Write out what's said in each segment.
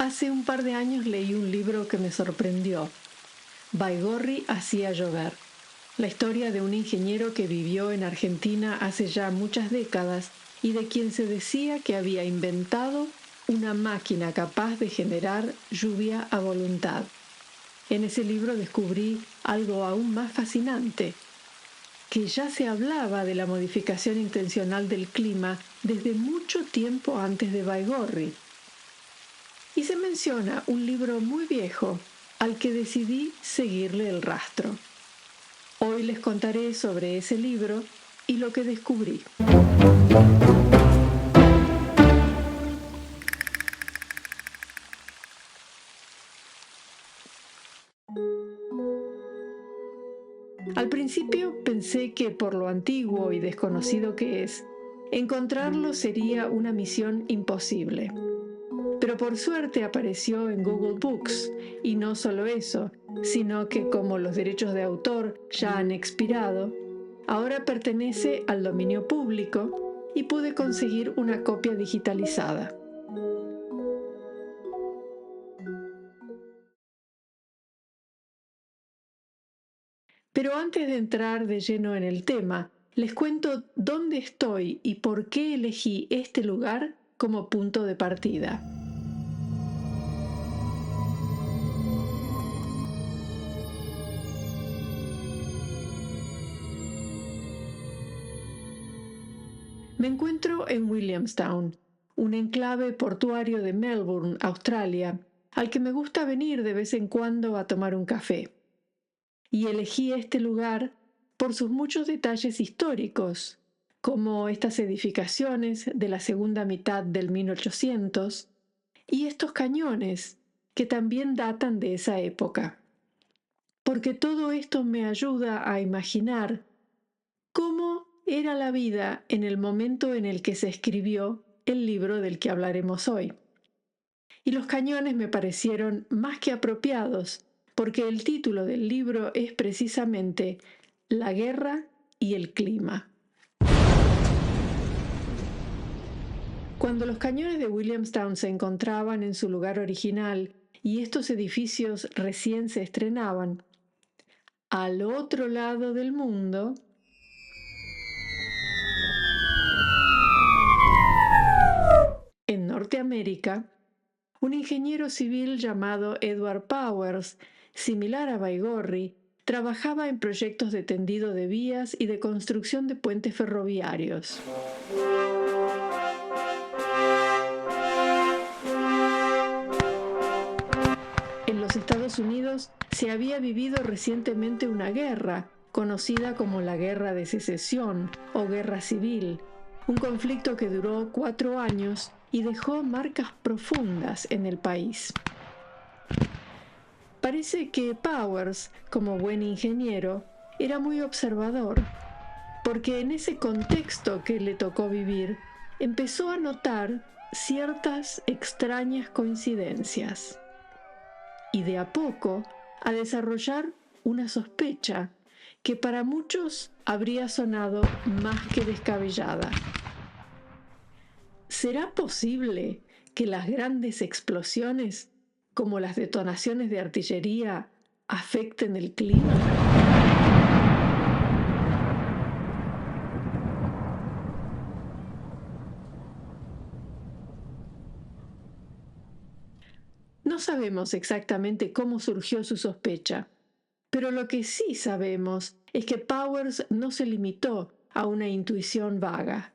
Hace un par de años leí un libro que me sorprendió. Baigorri hacía llover. La historia de un ingeniero que vivió en Argentina hace ya muchas décadas y de quien se decía que había inventado una máquina capaz de generar lluvia a voluntad. En ese libro descubrí algo aún más fascinante, que ya se hablaba de la modificación intencional del clima desde mucho tiempo antes de Baigorri. Y se menciona un libro muy viejo al que decidí seguirle el rastro. Hoy les contaré sobre ese libro y lo que descubrí. Al principio pensé que por lo antiguo y desconocido que es, encontrarlo sería una misión imposible. Pero por suerte apareció en Google Books, y no solo eso, sino que como los derechos de autor ya han expirado, ahora pertenece al dominio público y pude conseguir una copia digitalizada. Pero antes de entrar de lleno en el tema, les cuento dónde estoy y por qué elegí este lugar como punto de partida. Me encuentro en Williamstown, un enclave portuario de Melbourne, Australia, al que me gusta venir de vez en cuando a tomar un café. Y elegí este lugar por sus muchos detalles históricos, como estas edificaciones de la segunda mitad del 1800 y estos cañones que también datan de esa época. Porque todo esto me ayuda a imaginar cómo era la vida en el momento en el que se escribió el libro del que hablaremos hoy. Y los cañones me parecieron más que apropiados, porque el título del libro es precisamente La guerra y el clima. Cuando los cañones de Williamstown se encontraban en su lugar original y estos edificios recién se estrenaban, al otro lado del mundo, en Norteamérica, un ingeniero civil llamado Edward Powers, similar a Baigorri, trabajaba en proyectos de tendido de vías y de construcción de puentes ferroviarios. En los Estados Unidos se había vivido recientemente una guerra, conocida como la Guerra de Secesión o Guerra Civil, un conflicto que duró 4 años y dejó marcas profundas en el país. Parece que Powers, como buen ingeniero, era muy observador, porque en ese contexto que le tocó vivir, empezó a notar ciertas extrañas coincidencias y de a poco a desarrollar una sospecha que para muchos habría sonado más que descabellada. ¿Será posible que las grandes explosiones, como las detonaciones de artillería, afecten el clima? No sabemos exactamente cómo surgió su sospecha, pero lo que sí sabemos es que Powers no se limitó a una intuición vaga.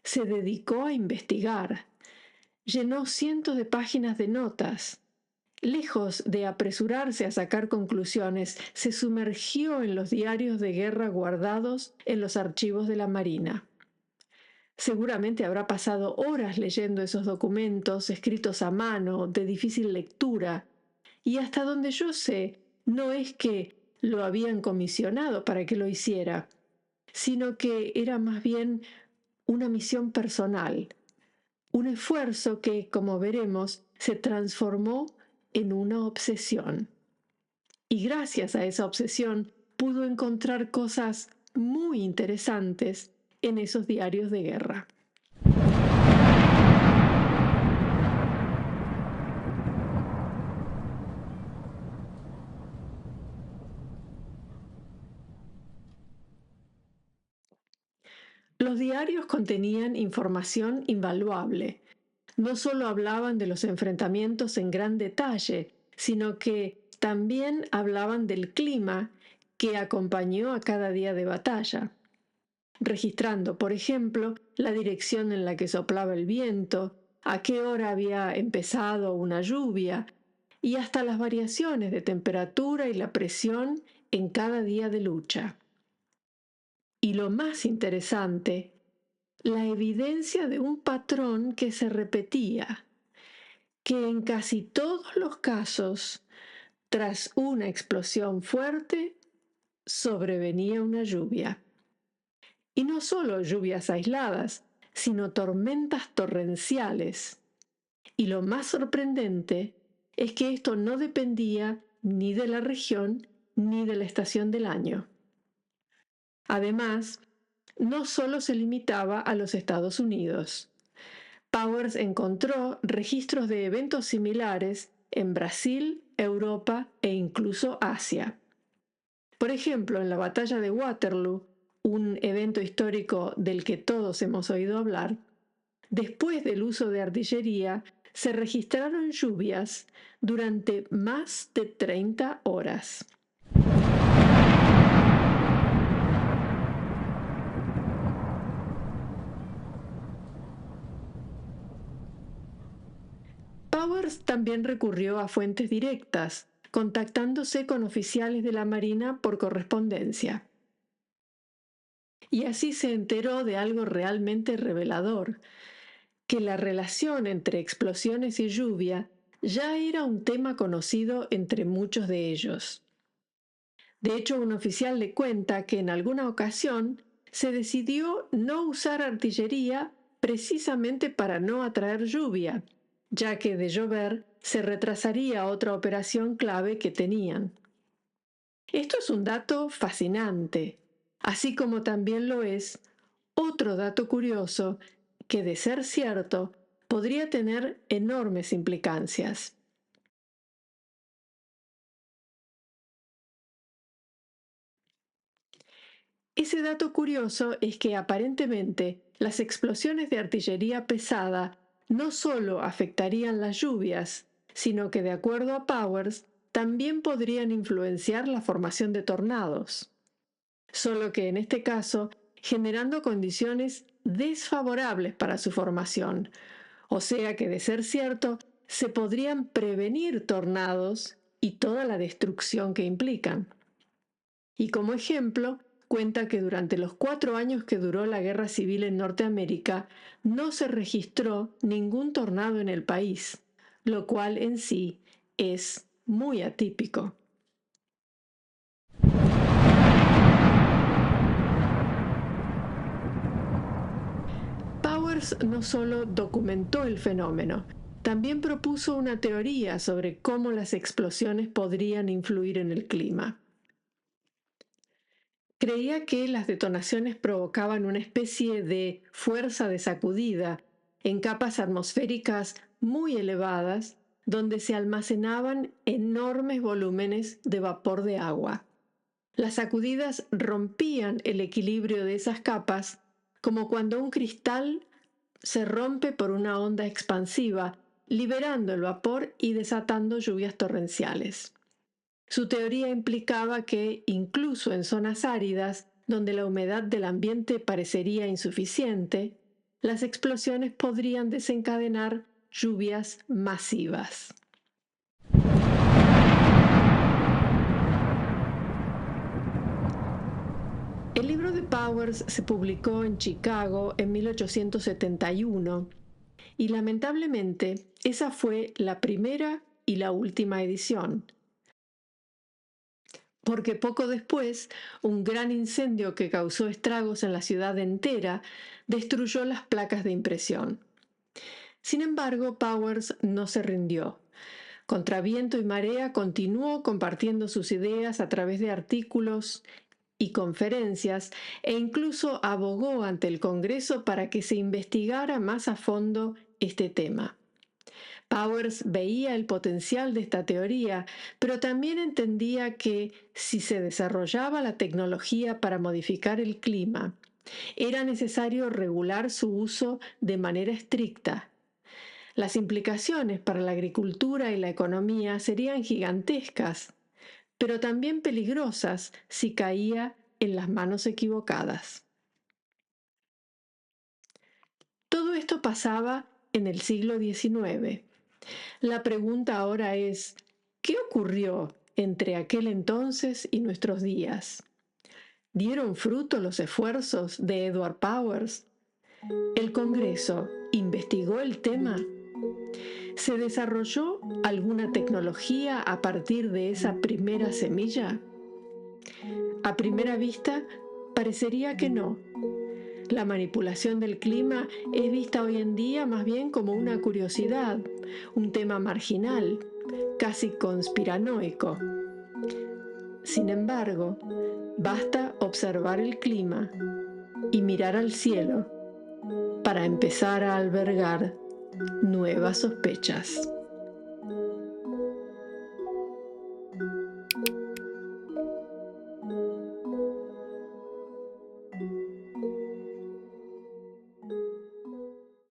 Se dedicó a investigar. Llenó cientos de páginas de notas. Lejos de apresurarse a sacar conclusiones, se sumergió en los diarios de guerra guardados en los archivos de la Marina. Seguramente habrá pasado horas leyendo esos documentos escritos a mano, de difícil lectura, y hasta donde yo sé, no es que lo habían comisionado para que lo hiciera, sino que era más bien una misión personal, un esfuerzo que, como veremos, se transformó en una obsesión. Y gracias a esa obsesión pudo encontrar cosas muy interesantes en esos diarios de guerra. Los diarios contenían información invaluable. No solo hablaban de los enfrentamientos en gran detalle, sino que también hablaban del clima que acompañó a cada día de batalla, registrando, por ejemplo, la dirección en la que soplaba el viento, a qué hora había empezado una lluvia y hasta las variaciones de temperatura y la presión en cada día de lucha. Y lo más interesante, la evidencia de un patrón que se repetía, que en casi todos los casos, tras una explosión fuerte, sobrevenía una lluvia. Y no solo lluvias aisladas, sino tormentas torrenciales. Y lo más sorprendente es que esto no dependía ni de la región ni de la estación del año. Además, no solo se limitaba a los Estados Unidos. Powers encontró registros de eventos similares en Brasil, Europa e incluso Asia. Por ejemplo, en la batalla de Waterloo, un evento histórico del que todos hemos oído hablar, después del uso de artillería, se registraron lluvias durante más de 30 horas. Powers también recurrió a fuentes directas, contactándose con oficiales de la Marina por correspondencia. Y así se enteró de algo realmente revelador, que la relación entre explosiones y lluvia ya era un tema conocido entre muchos de ellos. De hecho, un oficial le cuenta que en alguna ocasión se decidió no usar artillería precisamente para no atraer lluvia, ya que de llover se retrasaría otra operación clave que tenían. Esto es un dato fascinante, así como también lo es otro dato curioso que, de ser cierto, podría tener enormes implicancias. Ese dato curioso es que aparentemente las explosiones de artillería pesada no solo afectarían las lluvias, sino que, de acuerdo a Powers, también podrían influenciar la formación de tornados. Solo que en este caso, generando condiciones desfavorables para su formación, o sea que, de ser cierto, se podrían prevenir tornados y toda la destrucción que implican. Y como ejemplo, cuenta que durante los 4 años que duró la Guerra Civil en Norteamérica, no se registró ningún tornado en el país, lo cual en sí es muy atípico. Powers no solo documentó el fenómeno, también propuso una teoría sobre cómo las explosiones podrían influir en el clima. Creía que las detonaciones provocaban una especie de fuerza de sacudida en capas atmosféricas muy elevadas, donde se almacenaban enormes volúmenes de vapor de agua. Las sacudidas rompían el equilibrio de esas capas, como cuando un cristal se rompe por una onda expansiva, liberando el vapor y desatando lluvias torrenciales. Su teoría implicaba que, incluso en zonas áridas, donde la humedad del ambiente parecería insuficiente, las explosiones podrían desencadenar lluvias masivas. El libro de Powers se publicó en Chicago en 1871 y, lamentablemente, esa fue la primera y la última edición, porque poco después un gran incendio que causó estragos en la ciudad entera destruyó las placas de impresión. Sin embargo, Powers no se rindió. Contra viento y marea continuó compartiendo sus ideas a través de artículos y conferencias e incluso abogó ante el Congreso para que se investigara más a fondo este tema. Powers veía el potencial de esta teoría, pero también entendía que si se desarrollaba la tecnología para modificar el clima, Era necesario regular su uso de manera estricta. Las implicaciones para la agricultura y la economía serían gigantescas, pero también peligrosas si caía en las manos equivocadas. Todo esto pasaba en el siglo XIX. La pregunta ahora es, ¿qué ocurrió entre aquel entonces y nuestros días? ¿Dieron fruto los esfuerzos de Edward Powers? ¿El Congreso investigó el tema? ¿Se desarrolló alguna tecnología a partir de esa primera semilla? A primera vista, parecería que no. La manipulación del clima es vista hoy en día más bien como una curiosidad, un tema marginal, casi conspiranoico. Sin embargo, basta observar el clima y mirar al cielo para empezar a albergar nuevas sospechas.